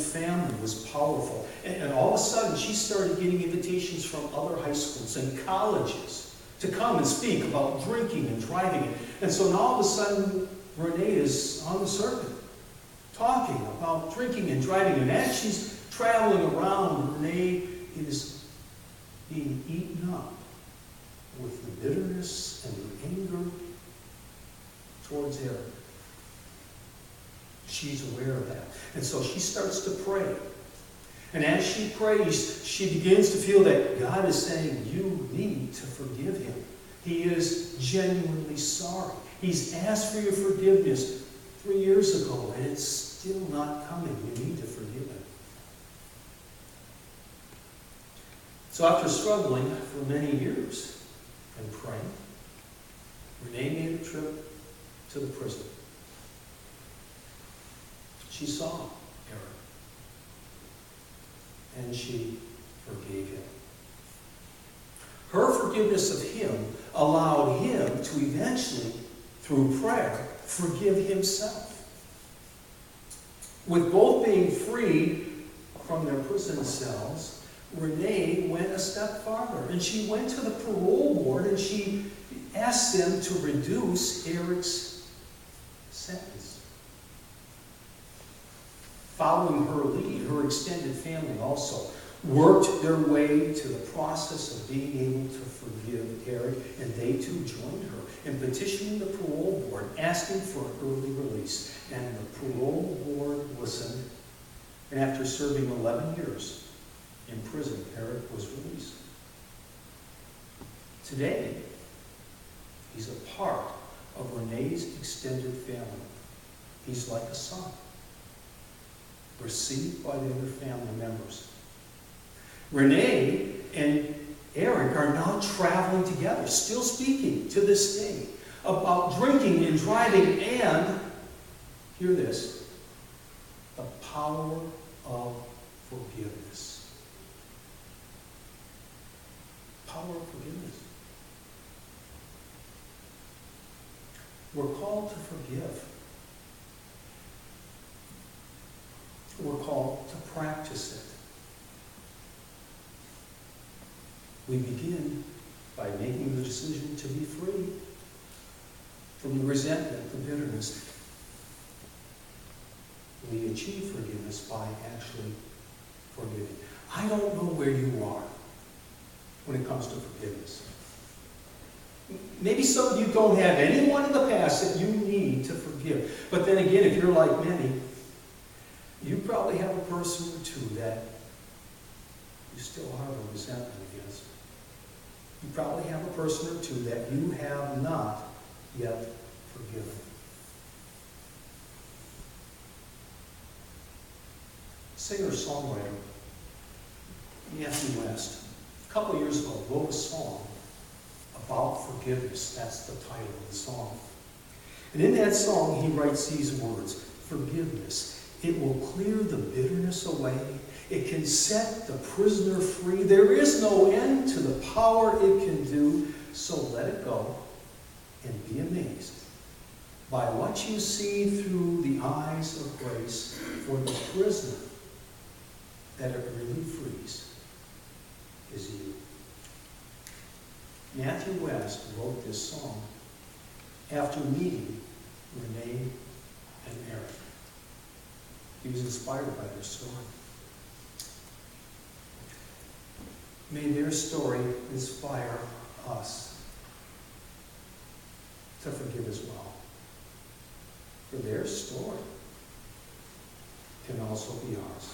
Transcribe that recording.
family was powerful. And all of a sudden, she started getting invitations from other high schools and colleges to come and speak about drinking and driving. And so now all of a sudden, Renee is on the circuit, talking about drinking and driving. And as she's traveling around, Renee is being eaten up with the bitterness and the anger towards Eric. She's aware of that. And so she starts to pray. And as she prays, she begins to feel that God is saying, you need to forgive him. He is genuinely sorry. He's asked for your forgiveness 3 years ago, and it's still not coming. You need to forgive him. So after struggling for many years and praying, Renee made a trip to the prison. She saw Eric, and she forgave him. Her forgiveness of him allowed him to eventually, through prayer, forgive himself. With both being freed from their prison cells, Renee went a step farther, and she went to the parole board and she asked them to reduce Eric's sentence. Following her lead, her extended family also worked their way to the process of being able to forgive Eric, and they too joined her in petitioning the parole board, asking for an early release. And the parole board listened, and after serving 11 years in prison, Eric was released. Today, he's a part of Renee's extended family. He's like a son, received by the other family members. Renee and Eric are now traveling together, still speaking to this day about drinking and driving and, hear this, the power of forgiveness. Power of forgiveness. We're called to forgive. We're called to practice it. We begin by making the decision to be free from the resentment, the bitterness. We achieve forgiveness by actually forgiving. I don't know where you are when it comes to forgiveness. Maybe some of you don't have anyone in the past that you need to forgive. But then again, if you're like many, you probably have a person or two that you still harbor resentment against. You probably have a person or two that you have not yet forgiven. Singer-songwriter Matthew West, a couple of years ago, wrote a song about forgiveness. That's the title of the song. And in that song, he writes these words: forgiveness. It will clear the bitterness away. It can set the prisoner free. There is no end to the power it can do. So let it go and be amazed by what you see through the eyes of grace. For the prisoner that it really frees is you. Matthew West wrote this song after meeting Renee and Eric. He was inspired by their story. May their story inspire us to forgive as well. For their story can also be ours.